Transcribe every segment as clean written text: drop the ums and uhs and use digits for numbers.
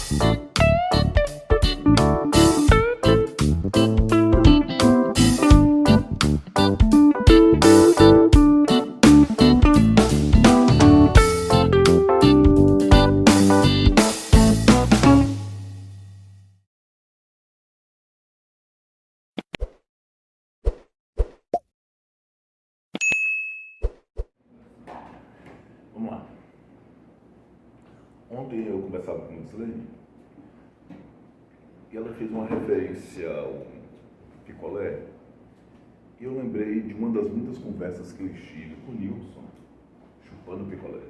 Vamos lá. Ontem eu conversava com a Gislene e ela fez uma referência ao picolé e eu lembrei de uma das muitas conversas que eu estive com o Nilson, chupando picolé.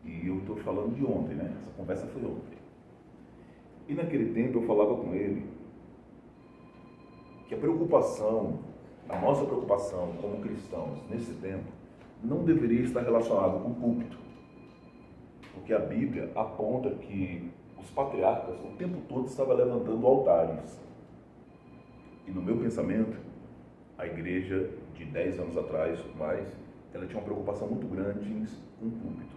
E eu estou falando de ontem, né? Essa conversa foi ontem. E naquele tempo eu falava com ele que a nossa preocupação como cristãos nesse tempo não deveria estar relacionada com o púlpito, porque a Bíblia aponta que os patriarcas o tempo todo estavam levantando altares. E no meu pensamento, a igreja de 10 anos atrás, mais, ela tinha uma preocupação muito grande com o púlpito.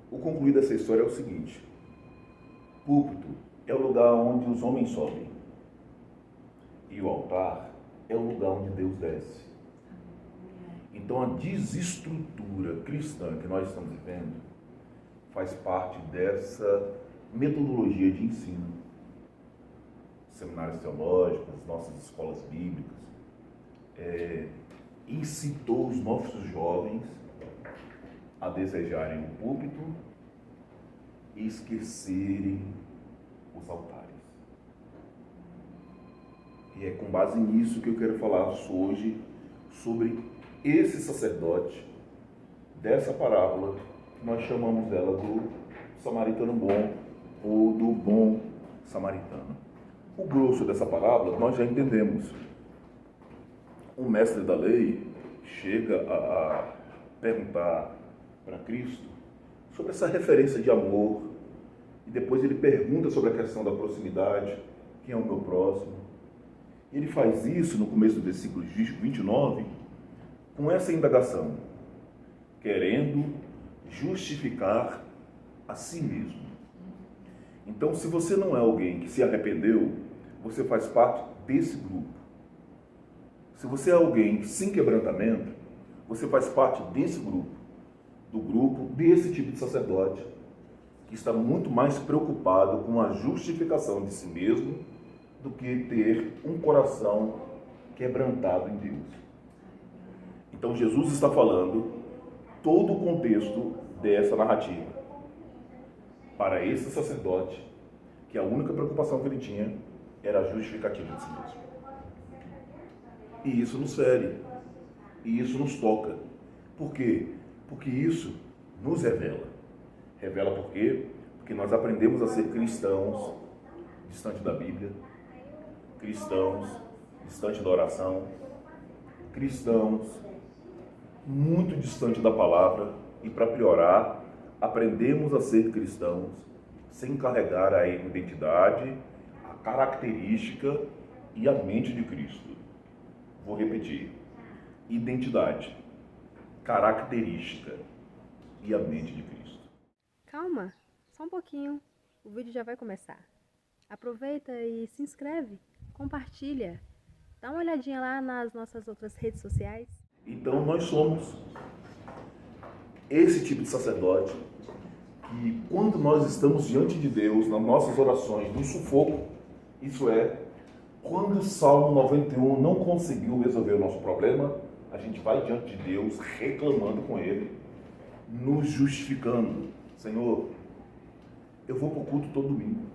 O concluir dessa história é o seguinte: púlpito é o lugar onde os homens sobem, e o altar é o lugar onde Deus desce. Então a desestrutura cristã que nós estamos vivendo faz parte dessa metodologia de ensino. Seminários teológicos, nossas escolas bíblicas, incitou os nossos jovens a desejarem o púlpito e esquecerem os altares. E é com base nisso que eu quero falar hoje sobre esse sacerdote dessa parábola, que nós chamamos ela do samaritano bom ou do bom samaritano. O grosso dessa parábola nós já entendemos. O mestre da lei chega a perguntar para Cristo sobre essa referência de amor, e depois ele pergunta sobre a questão da proximidade, quem é o meu próximo. Ele faz isso no começo do versículo 29, com essa indagação, querendo justificar a si mesmo. Então, se você não é alguém que se arrependeu, você faz parte desse grupo. Se você é alguém sem quebrantamento, você faz parte desse grupo, do grupo desse tipo de sacerdote, que está muito mais preocupado com a justificação de si mesmo do que ter um coração quebrantado em Deus. Então Jesus está falando todo o contexto dessa narrativa para esse sacerdote, que a única preocupação que ele tinha era a justificativa de si mesmo. E isso nos fere, e isso nos toca. Por quê? Porque isso nos revela. Revela por quê? Porque nós aprendemos a ser cristãos distante da Bíblia, cristãos distante da oração, cristãos muito distante da palavra, e para piorar, aprendemos a ser cristãos sem carregar a identidade, a característica e a mente de Cristo. Vou repetir: identidade, característica e a mente de Cristo. Calma, só um pouquinho, o vídeo já vai começar. Aproveita e se inscreve, compartilha, dá uma olhadinha lá nas nossas outras redes sociais. Então nós somos esse tipo de sacerdote que, quando nós estamos diante de Deus, nas nossas orações, no sufoco, isso é, quando o Salmo 91 não conseguiu resolver o nosso problema, a gente vai diante de Deus reclamando com Ele, nos justificando. Senhor, eu vou para o culto todo domingo.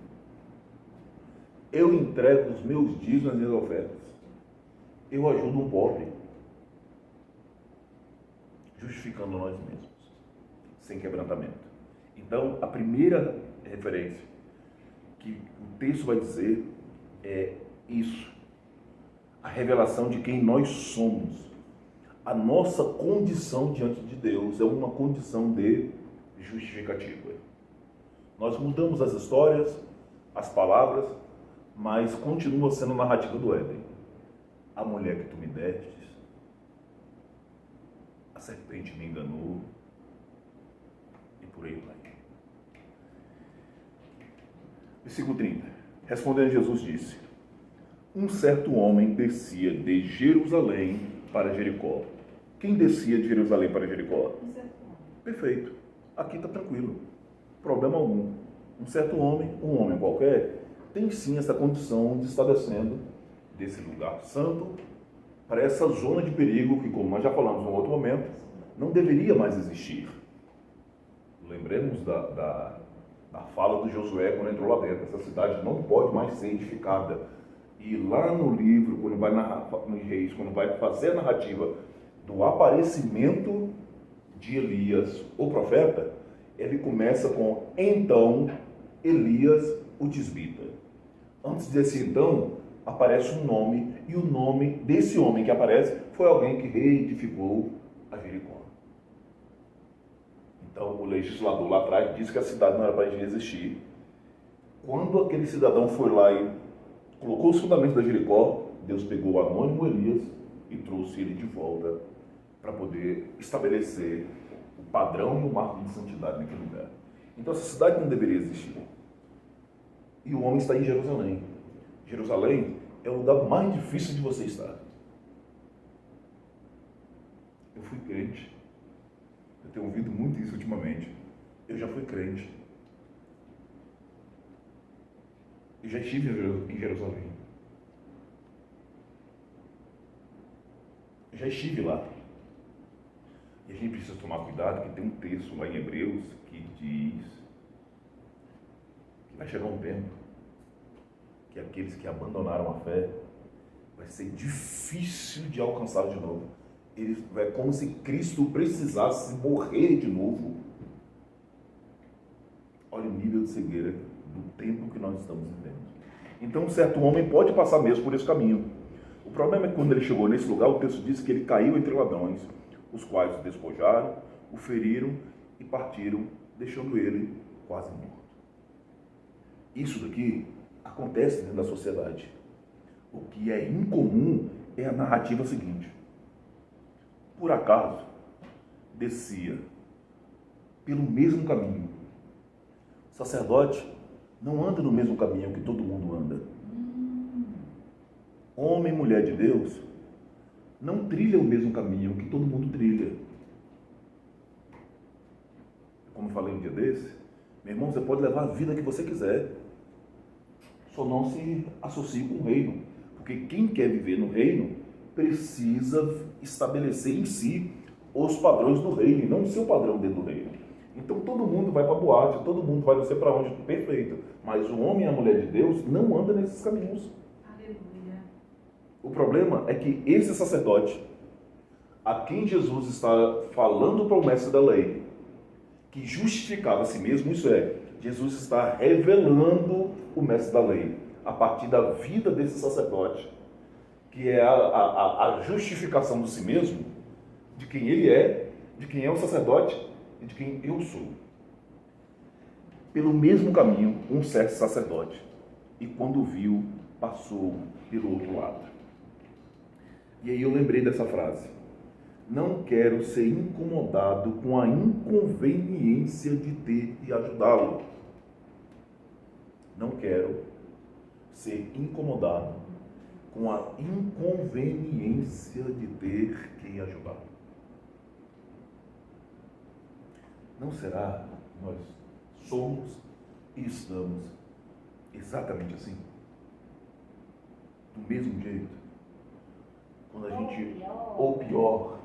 Eu entrego os meus dízimos e as minhas ofertas. Eu ajudo um pobre. Justificando nós mesmos, sem quebrantamento. Então, a primeira referência que o texto vai dizer é isso. A revelação de quem nós somos. A nossa condição diante de Deus é uma condição de justificativa. Nós mudamos as histórias, as palavras, mas continua sendo a narrativa do Éden. A mulher que tu me destes, a serpente me enganou, por aí vai. Versículo 30. Respondendo, Jesus disse: um certo homem descia de Jerusalém para Jericó. Quem descia de Jerusalém para Jericó? Perfeito. Aqui está tranquilo. Problema algum. Um certo homem, um homem qualquer, tem sim essa condição de estar descendo desse lugar santo para essa zona de perigo que, como nós já falamos em um outro momento, não deveria mais existir. Lembremos da fala do Josué quando entrou lá dentro. Essa cidade não pode mais ser edificada. E lá no livro, quando vai narrar nos Reis, quando vai fazer a narrativa do aparecimento de Elias, o profeta, ele começa com então Elias, o tisbita. Antes desse então, aparece um nome, e o nome desse homem que aparece foi alguém que reedificou a Jericó. Então, o legislador lá atrás disse que a cidade não era para existir. Quando aquele cidadão foi lá e colocou os fundamentos da Jericó, Deus pegou o anônimo Elias e trouxe ele de volta para poder estabelecer o padrão e o marco de santidade naquele lugar. Então, essa cidade não deveria existir. E o homem está em Jerusalém. Jerusalém é o lugar mais difícil de você estar. Eu fui crente. Eu tenho ouvido muito isso ultimamente. Eu já fui crente. Eu já estive em Jerusalém. Eu já estive lá. E a gente precisa tomar cuidado, que tem um texto lá em Hebreus que diz que vai chegar um tempo que aqueles que abandonaram a fé vai ser difícil de alcançar de novo. É como se Cristo precisasse morrer de novo. Olha o nível de cegueira do tempo que nós estamos vivendo. Então, um certo homem pode passar mesmo por esse caminho. O problema é que quando ele chegou nesse lugar, o texto diz que ele caiu entre ladrões, os quais o despojaram, o feriram e partiram, deixando ele quase morto. Isso daqui acontece dentro da sociedade. O que é incomum é a narrativa seguinte. Por acaso, descia pelo mesmo caminho. O sacerdote não anda no mesmo caminho que todo mundo anda. Homem e mulher de Deus não trilha o mesmo caminho que todo mundo trilha. Como eu falei um dia desse, meu irmão, você pode levar a vida que você quiser, só não se associe com o reino, porque quem quer viver no reino precisa estabelecer em si os padrões do reino, e não o seu padrão dentro do reino. Então todo mundo vai para a boate, todo mundo vai não sei para onde, perfeito, mas o homem e a mulher de Deus não andam nesses caminhos. O problema é que esse sacerdote, a quem Jesus está falando para o mestre da lei, que justificava a si mesmo, isso é, Jesus está revelando o mestre da lei, a partir da vida desse sacerdote, que é a justificação de si mesmo, de quem ele é, de quem é o sacerdote e de quem eu sou. Pelo mesmo caminho, um certo sacerdote, e quando viu, passou pelo outro lado. E aí eu lembrei dessa frase: não quero ser incomodado com a inconveniência de ter que ajudá-lo. Não quero ser incomodado com a inconveniência de ter que ajudá-lo. Não será que nós somos e estamos exatamente assim? Do mesmo jeito? Quando a gente, ou pior,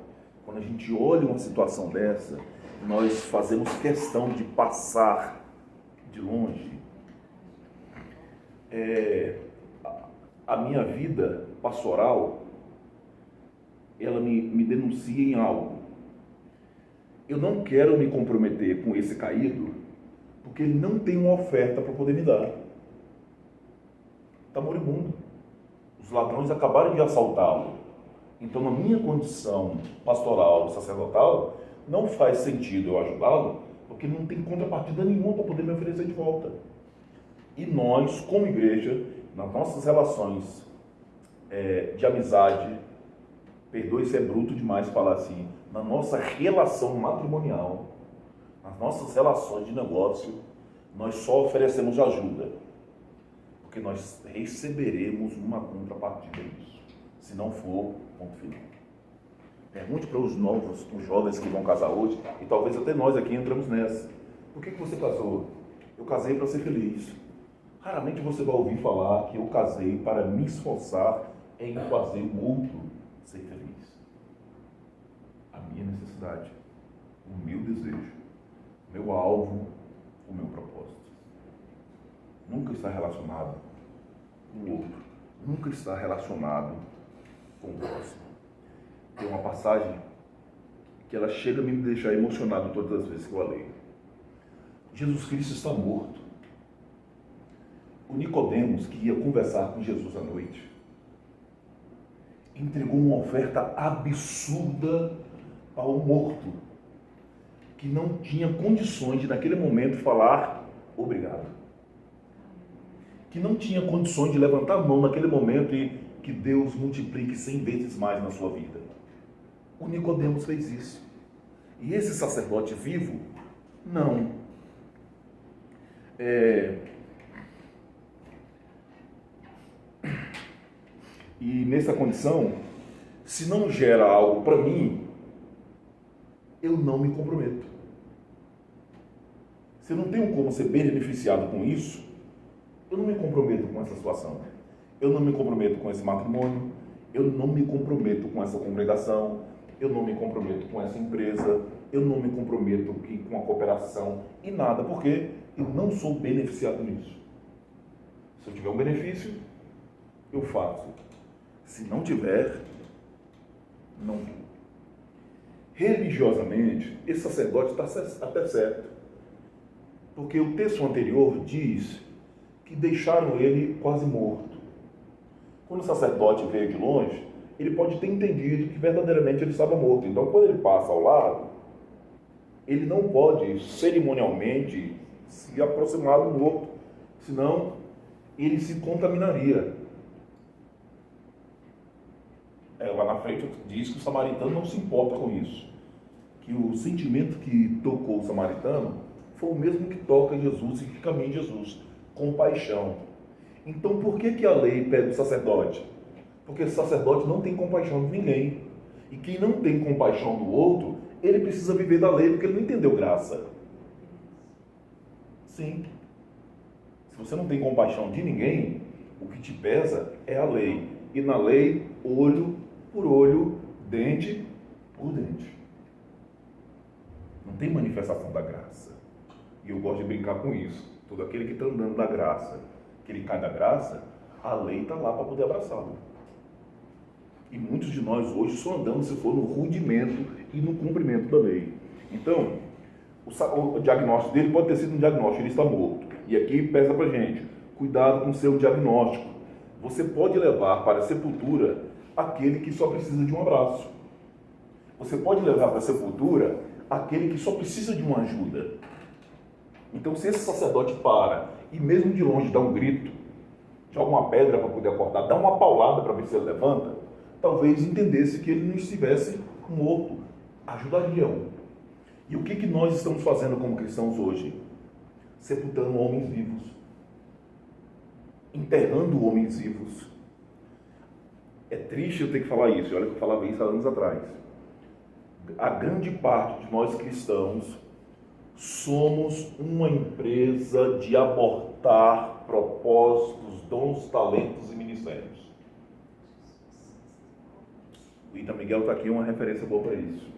quando a gente olha uma situação dessa, nós fazemos questão de passar de longe. A minha vida pastoral, ela me denuncia em algo. Eu não quero me comprometer com esse caído, porque ele não tem uma oferta para poder me dar. Está moribundo. Os ladrões acabaram de assaltá-lo. Então, na minha condição pastoral, sacerdotal, não faz sentido eu ajudá-lo, porque não tem contrapartida nenhuma para poder me oferecer de volta. E nós, como igreja, nas nossas relações de amizade, perdoe se é bruto demais falar assim, na nossa relação matrimonial, nas nossas relações de negócio, nós só oferecemos ajuda, porque nós receberemos uma contrapartida disso. Se não for, ponto final. Pergunte para os novos, os jovens que vão casar hoje, e talvez até nós aqui entramos nessa. Por que você casou? Eu casei para ser feliz. Raramente você vai ouvir falar que eu casei para me esforçar em fazer o outro ser feliz. A minha necessidade, o meu desejo, o meu alvo, o meu propósito. Nunca está relacionado com o outro. Nunca está relacionado com o próximo. Tem uma passagem que ela chega a me deixar emocionado todas as vezes que eu a leio. Jesus Cristo está morto. O Nicodemos, que ia conversar com Jesus à noite, entregou uma oferta absurda ao morto, que não tinha condições de, naquele momento, falar obrigado. Que não tinha condições de levantar a mão naquele momento e que Deus multiplique 100 vezes mais na sua vida. O Nicodemos fez isso. E esse sacerdote vivo, não. E nessa condição, se não gera algo para mim, eu não me comprometo. Se eu não tenho como ser beneficiado com isso, eu não me comprometo com essa situação. Eu não me comprometo com esse matrimônio, eu não me comprometo com essa congregação, eu não me comprometo com essa empresa, eu não me comprometo com a cooperação e nada, porque eu não sou beneficiado nisso. Se eu tiver um benefício, eu faço. Se não tiver, não. Religiosamente, esse sacerdote está até certo. Porque o texto anterior diz que deixaram ele quase morto. Quando o sacerdote veio de longe, ele pode ter entendido que verdadeiramente ele estava morto. Então, quando ele passa ao lado, ele não pode cerimonialmente se aproximar do morto, senão ele se contaminaria. Lá na frente diz que o samaritano não se importa com isso. Que o sentimento que tocou o samaritano foi o mesmo que toca Jesus e que caminha em Jesus. Compaixão. Então por que a lei pede o sacerdote? Porque o sacerdote não tem compaixão de ninguém. E quem não tem compaixão do outro, ele precisa viver da lei, porque ele não entendeu graça. Sim. Se você não tem compaixão de ninguém, o que te pesa é a lei. E na lei, olho por olho, dente por dente. Não tem manifestação da graça. E eu gosto de brincar com isso. Todo aquele que está andando da graça, que ele cai da graça, a lei está lá para poder abraçá-lo. E muitos de nós hoje só andamos se for no rudimento e no cumprimento da lei. Então, o diagnóstico dele pode ter sido um diagnóstico, ele está morto. E aqui pesa para a gente, cuidado com o seu diagnóstico. Você pode levar para a sepultura aquele que só precisa de um abraço. Você pode levar para a sepultura aquele que só precisa de uma ajuda. Então, se esse sacerdote para e mesmo de longe dá um grito, joga uma pedra para poder acordar, dá uma paulada para ver se ele levanta, talvez entendesse que ele não estivesse morto, ajudaria-o. E o que nós estamos fazendo como cristãos hoje? Sepultando homens vivos, enterrando homens vivos. É triste eu ter que falar isso, olha que eu falava isso há anos atrás. A grande parte de nós cristãos somos uma empresa de abortar propósitos, dons, talentos e ministérios. O Ita Miguel está aqui, uma referência boa para isso.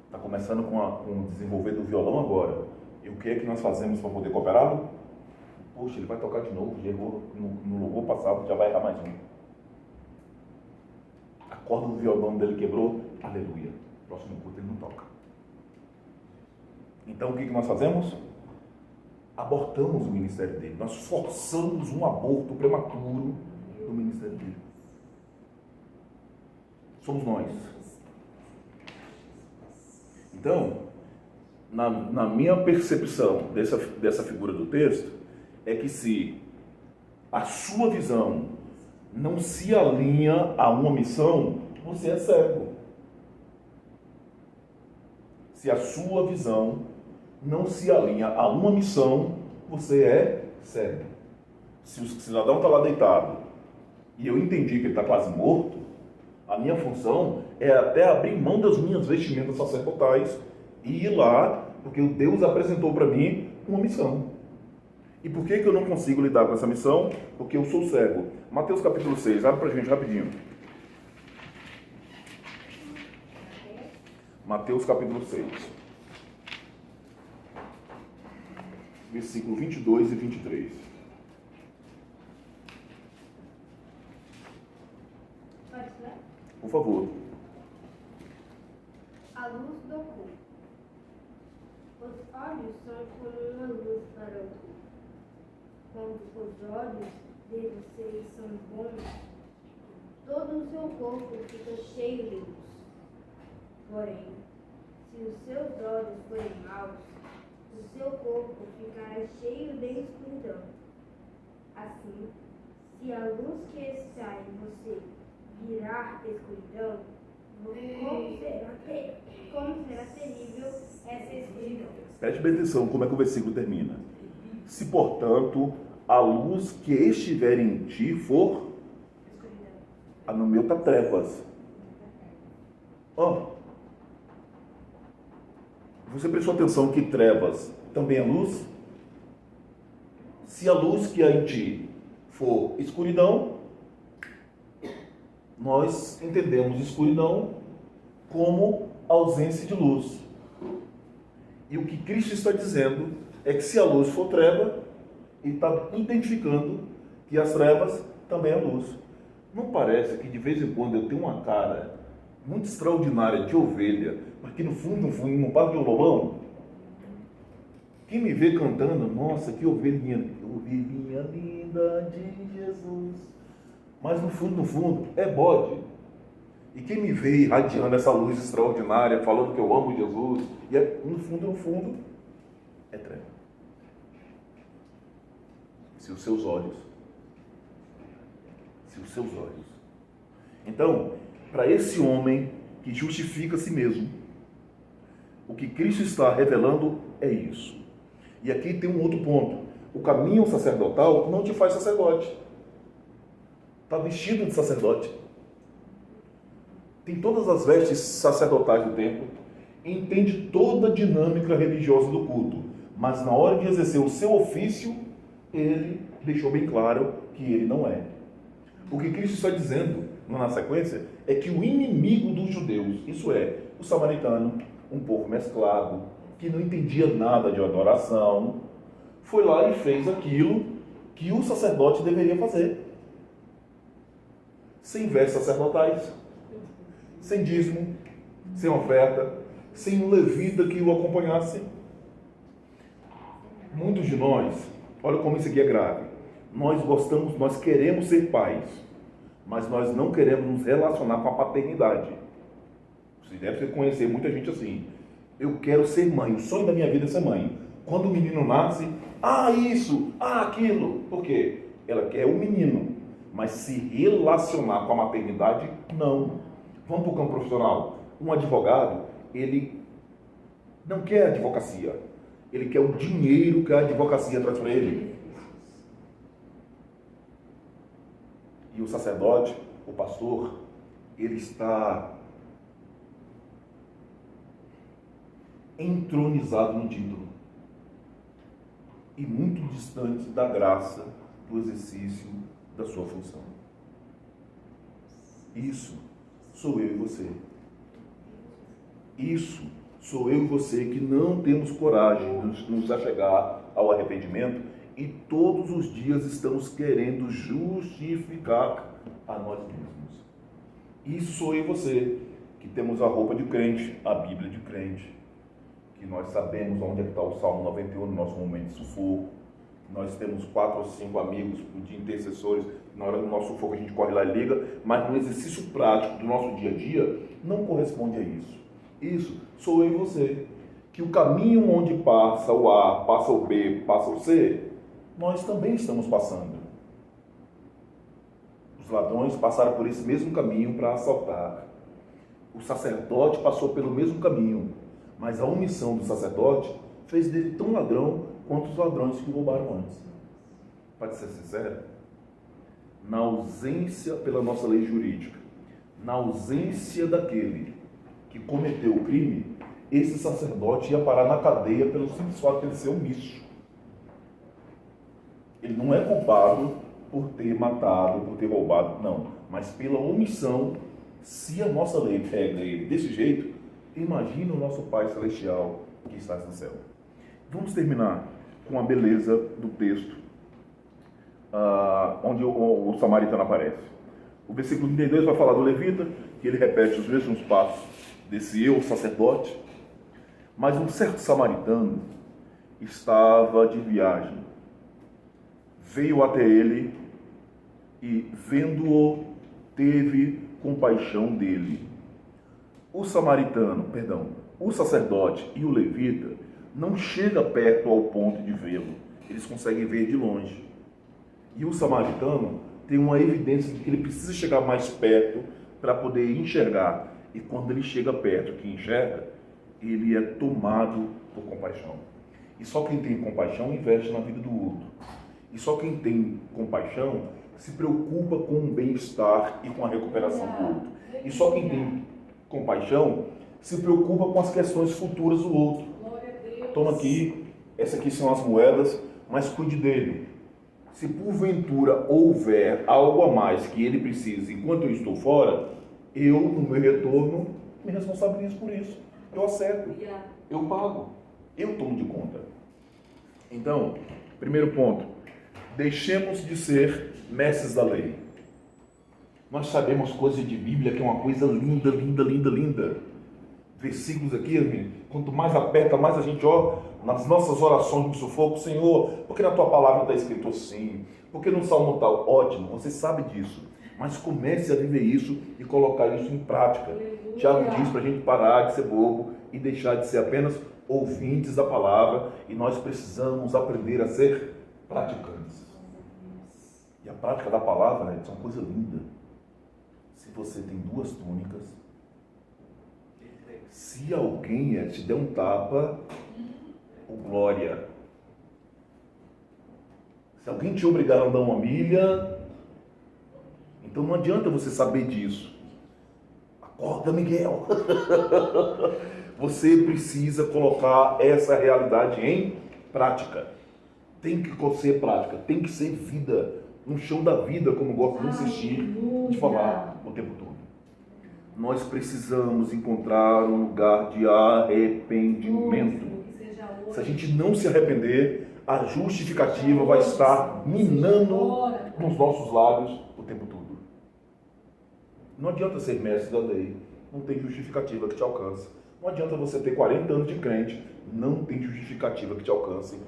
Está começando com o desenvolver do violão agora. E o que é que nós fazemos para poder cooperá-lo? Poxa, ele vai tocar de novo, já errou no louvor passado, já vai errar mais um. A corda do violão dele quebrou, aleluia. Próximo culto ele não toca. Então o que nós fazemos? Abortamos o ministério dele. Nós forçamos um aborto prematuro do ministério dele. Somos nós. Então, na minha percepção dessa figura do texto, é que se a sua visão não se alinha a uma missão, você é cego. Se a sua visão não se alinha a uma missão, você é cego. Se o cidadão está lá deitado e eu entendi que ele está quase morto, a minha função é até abrir mão das minhas vestimentas sacerdotais e ir lá, porque o Deus apresentou para mim uma missão. E por que eu não consigo lidar com essa missão? Porque eu sou cego. Mateus capítulo 6, abre para a gente rapidinho. Mateus capítulo 6. Versículo 22 e 23. Pode ler? Por favor. A luz do corpo. Os olhos são como uma luz para o corpo. Quando os olhos de vocês são bons, todo o seu corpo fica cheio de luz. Porém, se os seus olhos forem maus, o seu corpo ficará cheio de escuridão. Assim, se a luz que está em você virar escuridão, como será terrível essa escuridão? Preste bem atenção como é que o versículo termina. Se, portanto, a luz que estiver em ti for... No meu está trevas. Você prestou atenção que trevas também é luz? Se a luz que há em ti for escuridão, nós entendemos escuridão como ausência de luz. E o que Cristo está dizendo é que se a luz for treva, ele está identificando que as trevas também é luz. Não parece que de vez em quando eu tenho uma cara muito extraordinária de ovelha, mas que no fundo não passa de um lobão? Quem me vê cantando, nossa, que ovelhinha linda de Jesus. Mas no fundo, é bode. E quem me vê irradiando essa luz extraordinária, falando que eu amo Jesus, e no fundo, é treva. Se os seus olhos. Então, para esse homem que justifica a si mesmo, o que Cristo está revelando é isso. E aqui tem um outro ponto. O caminho sacerdotal não te faz sacerdote. Está vestido de sacerdote. Tem todas as vestes sacerdotais do templo, entende toda a dinâmica religiosa do culto, mas na hora de exercer o seu ofício, ele deixou bem claro que ele não é. O que Cristo está dizendo na sequência é que o inimigo dos judeus, isso é, o samaritano, um povo mesclado, que não entendia nada de adoração, foi lá e fez aquilo que o sacerdote deveria fazer. Sem vestes sacerdotais, sem dízimo, sem oferta, sem um levita que o acompanhasse. Muitos de nós, olha como isso aqui é grave, nós queremos ser pais, mas nós não queremos nos relacionar com a paternidade. Você deve conhecer muita gente assim. Eu quero ser mãe, o sonho da minha vida é ser mãe. Quando o menino nasce, isso, aquilo. Por quê? Ela quer o menino, mas se relacionar com a maternidade, não. Vamos para o campo profissional. Um advogado, ele não quer advocacia. Ele quer o dinheiro que a advocacia traz para ele. E o sacerdote, o pastor, ele está entronizado no título e muito distante da graça do exercício da sua função. Isso sou eu e você. Isso sou eu e você que não temos coragem de nos achegar ao arrependimento e todos os dias estamos querendo justificar a nós mesmos. Isso sou eu e você que temos a roupa de crente, a Bíblia de crente, que nós sabemos onde é que está o Salmo 91 no nosso momento de sufoco. Nós temos 4 ou 5 amigos de intercessores, na hora do nosso sufoco a gente corre lá e liga, mas no exercício prático do nosso dia a dia, não corresponde a isso. Isso sou eu e você, que o caminho onde passa o A, passa o B, passa o C, nós também estamos passando. Os ladrões passaram por esse mesmo caminho para assaltar. O sacerdote passou pelo mesmo caminho, mas a omissão do sacerdote fez dele tão ladrão quanto os ladrões que o roubaram antes. Pode ser sincero? Na ausência, pela nossa lei jurídica, na ausência daquele que cometeu o crime, esse sacerdote ia parar na cadeia pelo simples fato de ele ser omisso. Ele não é culpado por ter matado, por ter roubado, não. Mas pela omissão, se a nossa lei pega ele desse jeito, imagina o nosso Pai Celestial que está no céu. Vamos terminar com a beleza do texto, onde o samaritano aparece. O versículo 32 vai falar do levita, que ele repete os mesmos passos desse eu, sacerdote. Mas um certo samaritano estava de viagem. Veio até ele e, vendo-o, teve compaixão dele. O sacerdote e o levita não chega perto ao ponto de vê-lo. Eles conseguem ver de longe. E o samaritano tem uma evidência de que ele precisa chegar mais perto para poder enxergar. E quando ele chega perto, que enxerga, ele é tomado por compaixão. E só quem tem compaixão investe na vida do outro. E só quem tem compaixão se preocupa com o bem-estar e com a recuperação do outro. E só quem tem compaixão se preocupa com as questões futuras do outro. Toma aqui, essas aqui são as moedas, mas cuide dele. Se porventura houver algo a mais que ele precise enquanto eu estou fora, eu, no meu retorno, me responsabilizo por isso. Eu acerto, eu pago, eu tomo de conta. Então, primeiro ponto, deixemos de ser mestres da lei. Nós sabemos coisas de Bíblia que é uma coisa linda, linda, linda, linda. Versículos aqui, quanto mais aperta, mais a gente ora nas nossas orações de sufoco. Senhor, porque na tua palavra está escrito assim? Porque no Salmo tal? Ótimo, você sabe disso. Mas comece a viver isso e colocar isso em prática. Tiago diz para a gente parar de ser bobo e deixar de ser apenas ouvintes da palavra. E nós precisamos aprender a ser praticantes. E a prática da palavra, né, é uma coisa linda. Se você tem 2 túnicas, se alguém te der um tapa, glória. Se alguém te obrigar a andar 1 milha, então não adianta você saber disso. Acorda, Miguel. Você precisa colocar essa realidade em prática. Tem que ser prática, tem que ser vida. No chão da vida, como eu gosto de insistir, de falar o tempo todo. Nós precisamos encontrar um lugar de arrependimento. Se a gente não se arrepender, a justificativa vai estar minando nos nossos lábios o tempo todo. Não adianta ser mestre da lei, não tem justificativa que te alcance. Não adianta você ter 40 anos de crente, não tem justificativa que te alcance.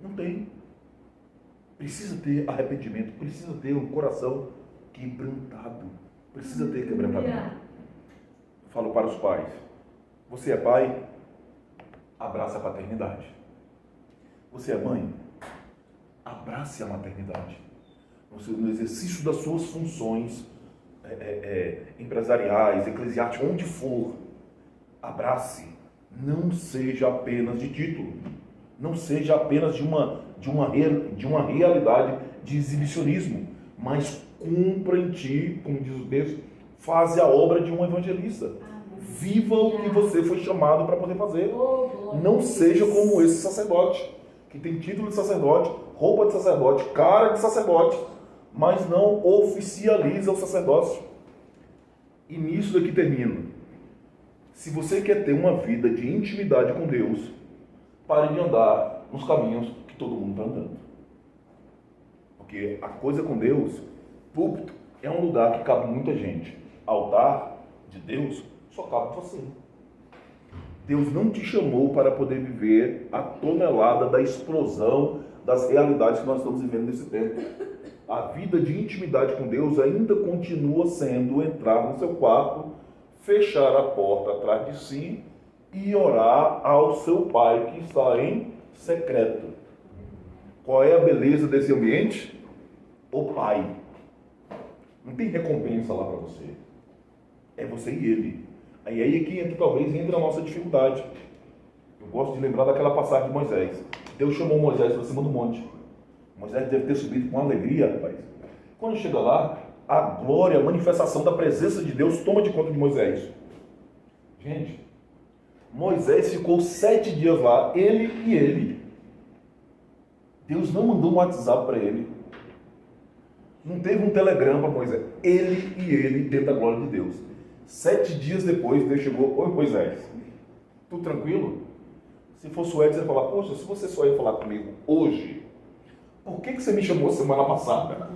Não tem. Precisa ter arrependimento, precisa ter um coração quebrantado. Precisa ter quebrantamento. Falo para os pais. Você é pai? Abraça a paternidade. Você é mãe? Abrace a maternidade. No exercício das suas funções empresariais, eclesiásticas, onde for, abrace. Não seja apenas de título. Não seja apenas de uma realidade de exibicionismo, mas cumpra em ti, como diz o texto, faze a obra de um evangelista. Viva o que você foi chamado para poder fazer. Não seja como esse sacerdote, que tem título de sacerdote, roupa de sacerdote, cara de sacerdote, mas não oficializa o sacerdócio. E nisso daqui termino. Se você quer ter uma vida de intimidade com Deus, pare de andar nos caminhos que todo mundo está andando. Porque a coisa com Deus, púlpito, é um lugar que cabe muita gente. Altar de Deus só cabe você. Deus não te chamou para poder viver a tonelada da explosão das realidades que nós estamos vivendo nesse tempo. A vida de intimidade com Deus ainda continua sendo entrar no seu quarto, fechar a porta atrás de si e orar ao seu Pai que está em secreto. Qual é a beleza desse ambiente? O Pai. Não tem recompensa lá para você. É você e Ele. Aí é que talvez entre a nossa dificuldade. Eu gosto de lembrar daquela passagem de Moisés. Deus chamou Moisés para cima do monte. Moisés deve ter subido com alegria, rapaz. Quando chega lá, a glória, a manifestação da presença de Deus toma de conta de Moisés. Gente, Moisés ficou 7 dias lá, ele e ele. Deus não mandou um WhatsApp para ele. Não teve um telegrama para Moisés. Ele e ele dentro da glória de Deus. 7 dias depois, Deus chegou: oi Moisés, tudo tranquilo? Se fosse o Edson, ele ia falar: poxa, se você só ia falar comigo hoje, por que você me chamou semana passada?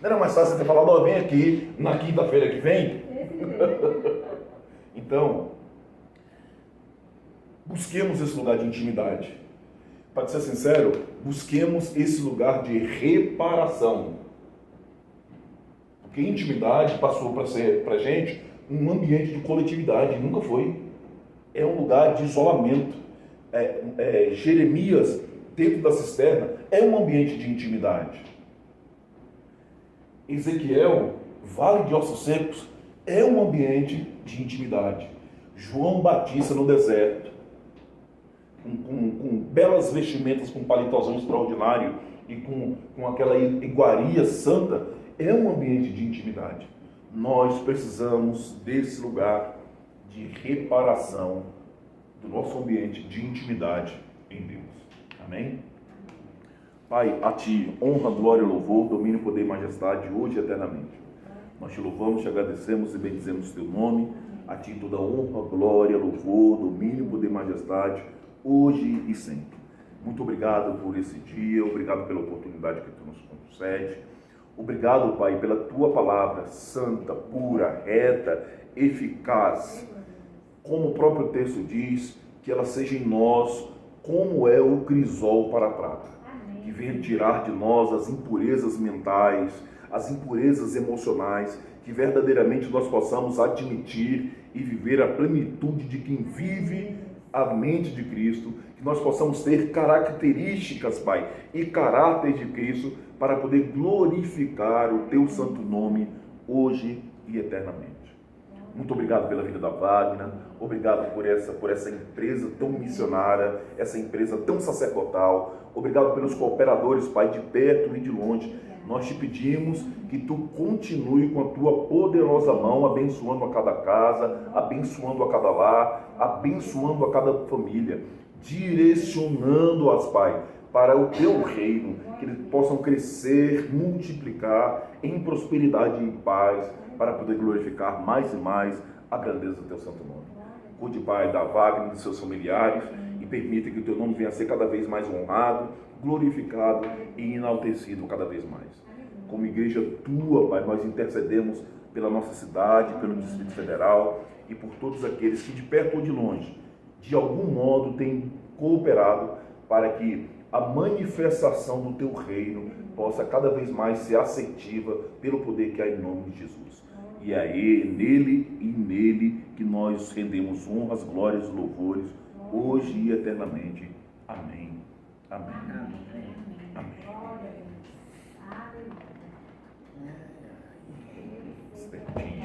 Não era mais fácil você ter falado: ó, vem aqui na quinta-feira que vem? Então, busquemos esse lugar de intimidade. Para ser sincero, busquemos esse lugar de reparação. Porque intimidade passou para ser, para a gente, um ambiente de coletividade. Nunca foi. É um lugar de isolamento. Jeremias, dentro da cisterna, é um ambiente de intimidade. Ezequiel, Vale de Ossos Secos, é um ambiente de intimidade. João Batista no deserto, com belas vestimentas, com paletózão extraordinário e com aquela iguaria santa, é um ambiente de intimidade. Nós precisamos desse lugar de reparação do nosso ambiente de intimidade em Deus. Amém? Pai, a Ti honra, glória, louvor, domínio, poder e majestade, hoje e eternamente. Nós Te louvamos, Te agradecemos e bendizemos o Teu nome. A Ti toda honra, glória, louvor, domínio, poder e majestade, hoje e sempre. Muito obrigado por esse dia, obrigado pela oportunidade que Tu nos concede. Obrigado, Pai, pela Tua palavra santa, pura, reta, eficaz. Como o próprio texto diz, que ela seja em nós como é o crisol para a prata. Que venha tirar de nós as impurezas mentais, as impurezas emocionais, que verdadeiramente nós possamos admitir e viver a plenitude de quem vive a mente de Cristo, que nós possamos ter características, Pai, e caráter de Cristo, para poder glorificar o Teu santo nome, hoje e eternamente. Muito obrigado pela vida da Wagner, obrigado por essa empresa tão missionária, essa empresa tão sacerdotal, obrigado pelos cooperadores, Pai, de perto e de longe. Nós Te pedimos que Tu continue com a Tua poderosa mão, abençoando a cada casa, abençoando a cada lar, abençoando a cada família, direcionando-as, Pai, para o Teu reino, que eles possam crescer, multiplicar em prosperidade e em paz, para poder glorificar mais e mais a grandeza do Teu santo nome. Cuide, Pai, da Wagner e dos seus familiares e permita que o Teu nome venha a ser cada vez mais honrado, glorificado e enaltecido cada vez mais. Como igreja Tua, Pai, nós intercedemos pela nossa cidade, pelo Distrito Federal e por todos aqueles que de perto ou de longe, de algum modo, têm cooperado para que a manifestação do Teu reino possa cada vez mais ser assertiva pelo poder que há em nome de Jesus. E é nele e nele que nós rendemos honras, glórias e louvores, hoje e eternamente. Amém. Amém. Amém. Amém.